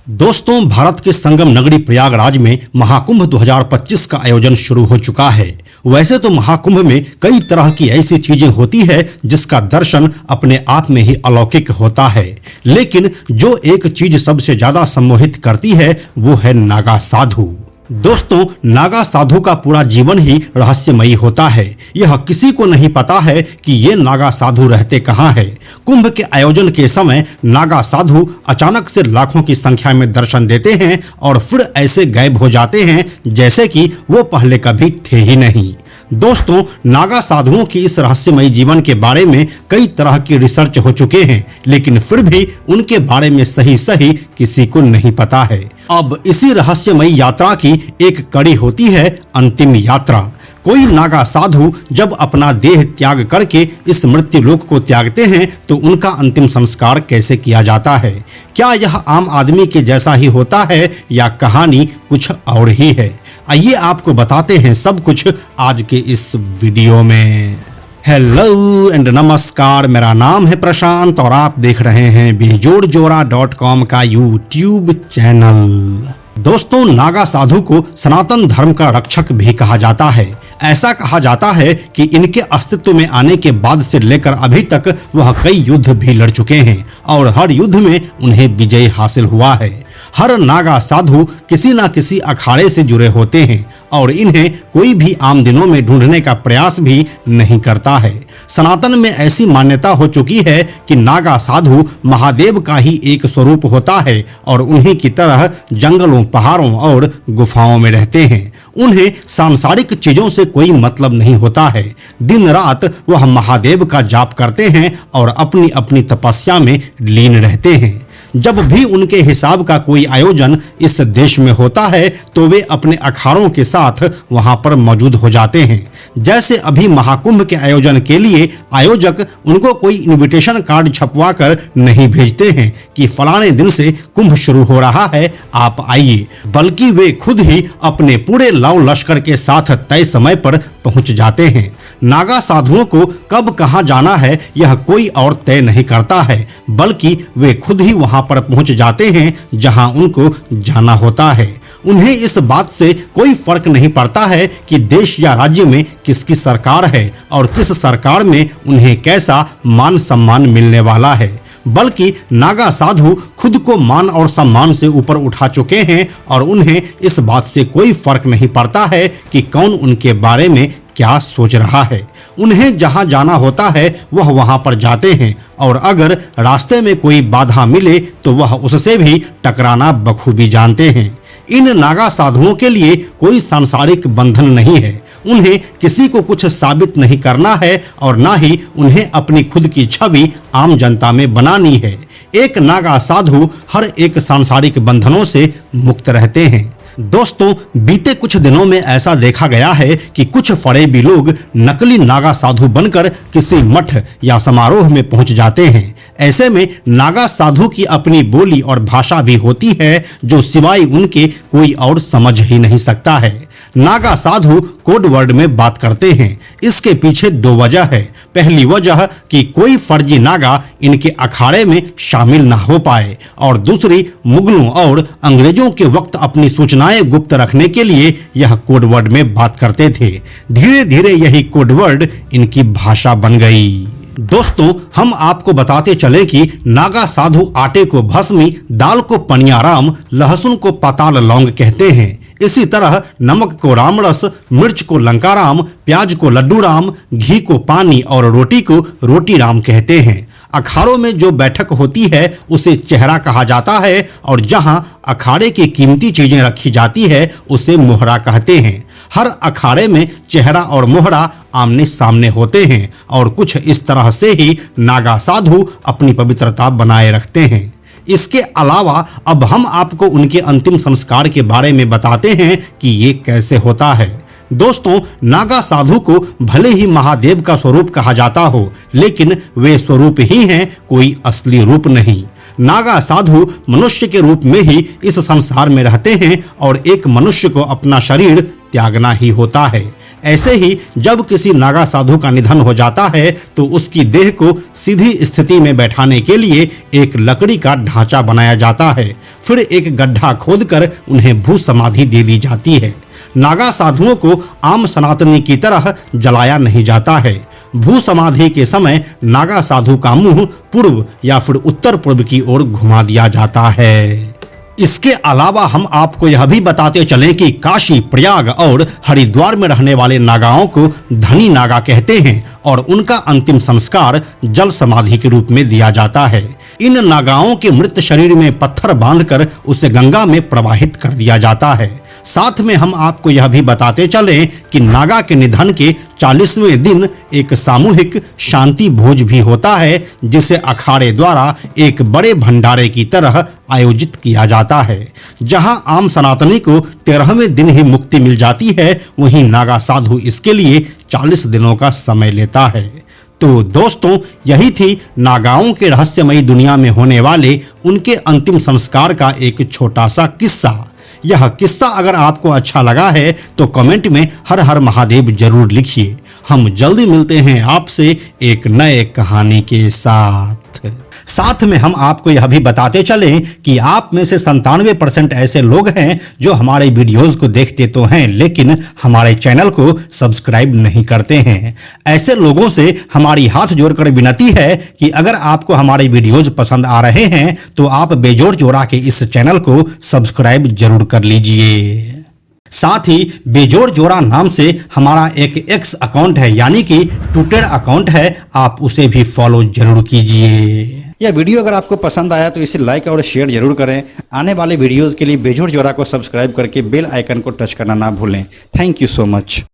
दोस्तों, भारत के संगम नगरी प्रयागराज में महाकुंभ 2025 का आयोजन शुरू हो चुका है। वैसे तो महाकुंभ में कई तरह की ऐसी चीजें होती है जिसका दर्शन अपने आप में ही अलौकिक होता है, लेकिन जो एक चीज सबसे ज्यादा सम्मोहित करती है वो है नागा साधु। दोस्तों, नागा साधु का पूरा जीवन ही रहस्यमयी होता है। यह किसी को नहीं पता है कि ये नागा साधु रहते कहाँ हैं। कुंभ के आयोजन के समय नागा साधु अचानक से लाखों की संख्या में दर्शन देते हैं और फिर ऐसे गायब हो जाते हैं जैसे कि वो पहले कभी थे ही नहीं। दोस्तों, नागा साधुओं की इस रहस्यमयी जीवन के बारे में कई तरह की रिसर्च हो चुके हैं, लेकिन फिर भी उनके बारे में सही किसी को नहीं पता है। अब इसी रहस्यमयी यात्रा की एक कड़ी होती है अंतिम यात्रा। कोई नागा साधु जब अपना देह त्याग करके इस मृत्यु लोक को त्यागते हैं तो उनका अंतिम संस्कार कैसे किया जाता है? क्या यह आम आदमी के जैसा ही होता है या कहानी कुछ और ही है? आइए आपको बताते हैं सब कुछ आज के इस वीडियो में। हेलो एंड नमस्कार, मेरा नाम है प्रशांत और आप देख रहे हैं बेजोड़जोड़ा.com का यूट्यूब चैनल। दोस्तों, नागा साधु को सनातन धर्म का रक्षक भी कहा जाता है। ऐसा कहा जाता है कि इनके अस्तित्व में आने के बाद से लेकर अभी तक वह कई युद्ध भी लड़ चुके हैं और हर युद्ध में उन्हें विजय हासिल हुआ है। हर नागा साधु किसी न किसी अखाड़े से जुड़े होते हैं और इन्हें कोई भी आम दिनों में ढूंढने का प्रयास भी नहीं करता है। सनातन में ऐसी मान्यता हो चुकी है कि नागा साधु महादेव का ही एक स्वरूप होता है और उन्हीं की तरह जंगलों, पहाड़ों और गुफाओं में रहते हैं। उन्हें सांसारिक चीजों से कोई मतलब नहीं होता है। दिन रात वह महादेव का जाप करते हैं और अपनी अपनी तपस्या में लीन रहते हैं। जब भी उनके हिसाब का कोई आयोजन इस देश में होता है तो वे अपने अखाड़ों के साथ वहां पर मौजूद हो जाते हैं। जैसे अभी महाकुंभ के आयोजन के लिए आयोजक उनको कोई इनविटेशन कार्ड छपवा कर नहीं भेजते हैं कि फलाने दिन से कुंभ शुरू हो रहा है, आप आइए, बल्कि वे खुद ही अपने पूरे लाव लश्कर के साथ तय समय पर पहुंच जाते हैं। नागा साधुओं को कब कहां जाना है यह कोई और तय नहीं करता है, बल्कि वे खुद ही वहां पर पहुंच जाते हैं जहां उनको जाना होता है। उन्हें इस बात से कोई फर्क नहीं पड़ता है कि देश या राज्य में किसकी सरकार है और किस सरकार में उन्हें कैसा मान सम्मान मिलने वाला है, बल्कि नागा साधु खुद को मान और सम्मान से ऊपर उठा चुके हैं और उन्हें इस बात से कोई फर्क नहीं पड़ता है कि कौन उनके बारे में क्या सोच रहा है। उन्हें जहां जाना होता है वह वहां पर जाते हैं और अगर रास्ते में कोई बाधा मिले तो वह उससे भी टकराना बखूबी जानते हैं। इन नागा साधुओं के लिए कोई सांसारिक बंधन नहीं है। उन्हें किसी को कुछ साबित नहीं करना है और ना ही उन्हें अपनी खुद की छवि आम जनता में बनानी है। एक नागा साधु हर एक सांसारिक बंधनों से मुक्त रहते हैं। दोस्तों, बीते कुछ दिनों में ऐसा देखा गया है कि कुछ फरेबी लोग नकली नागा साधु बनकर किसी मठ या समारोह में पहुंच जाते हैं। ऐसे में नागा साधु की अपनी बोली और भाषा भी होती है जो सिवाय उनके कोई और समझ ही नहीं सकता है। नागा साधु कोड वर्ड में बात करते हैं। इसके पीछे दो वजह है। पहली वजह कि कोई फर्जी नागा इनके अखाड़े में शामिल ना हो पाए और दूसरी, मुगलों और अंग्रेजों के वक्त अपनी सूचनाएं गुप्त रखने के लिए यह कोड वर्ड में बात करते थे। धीरे धीरे यही कोड वर्ड इनकी भाषा बन गई। दोस्तों, हम आपको बताते चले कि नागा साधु आटे को भस्मी, दाल को पनियाराम, लहसुन को पाताल लौंग कहते हैं। इसी तरह नमक को रामरस, मिर्च को लंकाराम, प्याज को लड्डू राम, घी को पानी और रोटी को रोटी राम कहते हैं। अखाड़ों में जो बैठक होती है उसे चेहरा कहा जाता है और जहां अखाड़े की कीमती चीजें रखी जाती है उसे मोहरा कहते हैं। हर अखाड़े में चेहरा और मोहरा आमने सामने होते हैं और कुछ इस तरह से ही नागा साधु अपनी पवित्रता बनाए रखते हैं। इसके अलावा अब हम आपको उनके अंतिम संस्कार के बारे में बताते हैं कि ये कैसे होता है। दोस्तों, नागा साधु को भले ही महादेव का स्वरूप कहा जाता हो, लेकिन वे स्वरूप ही हैं, कोई असली रूप नहीं। नागा साधु मनुष्य के रूप में ही इस संसार में रहते हैं और एक मनुष्य को अपना शरीर त्यागना ही होता है। ऐसे ही जब किसी नागा साधु का निधन हो जाता है तो उसकी देह को सीधी स्थिति में बैठाने के लिए एक लकड़ी का ढांचा बनाया जाता है। फिर एक गड्ढा खोदकर उन्हें भू समाधि दे दी जाती है। नागा साधुओं को आम सनातनी की तरह जलाया नहीं जाता है। भू समाधि के समय नागा साधु का मुंह पूर्व या फिर उत्तर पूर्व की ओर घुमा दिया जाता है। इसके अलावा हम आपको यह भी बताते चलें कि काशी, प्रयाग और हरिद्वार में रहने वाले नागाओं को धनी नागा कहते हैं और उनका अंतिम संस्कार जल समाधि के रूप में दिया जाता है। इन नागाओं के मृत शरीर में पत्थर बांधकर उसे गंगा में प्रवाहित कर दिया जाता है। साथ में हम आपको यह भी बताते चलें कि नागा के निधन के 40वें दिन एक सामूहिक शांति भोज भी होता है, जिसे अखाड़े द्वारा एक बड़े भंडारे की तरह आयोजित किया जाता है। जहां आम सनातनी को 13वें दिन ही मुक्ति मिल जाती है, वहीं नागा साधु इसके लिए 40 दिनों का समय लेता है। तो दोस्तों, यही थी नागाओं के रहस्यमयी दुनिया में होने वाले उनके अंतिम संस्कार का एक छोटा सा किस्सा। यह किस्सा अगर आपको अच्छा लगा है तो कमेंट में हर हर महादेव जरूर लिखिए। हम जल्दी मिलते हैं आपसे एक नए कहानी के साथ में हम आपको यह भी बताते चलें कि आप में से 97% ऐसे लोग हैं जो हमारे वीडियोस को देखते तो हैं लेकिन हमारे चैनल को सब्सक्राइब नहीं करते हैं। ऐसे लोगों से हमारी हाथ जोड़कर विनती है कि अगर आपको हमारे वीडियोस पसंद आ रहे हैं तो आप बेजोड़ जोड़ा के इस चैनल को सब्सक्राइब जरूर कर लीजिए। साथ ही बेजोड़ जोड़ा नाम से हमारा एक एक्स अकाउंट है, यानी कि ट्विटर अकाउंट है, आप उसे भी फॉलो जरूर कीजिए। यह वीडियो अगर आपको पसंद आया तो इसे लाइक और शेयर जरूर करें। आने वाले वीडियोस के लिए बेजोड़ जोड़ा को सब्सक्राइब करके बेल आइकन को टच करना ना भूलें। Thank you so much.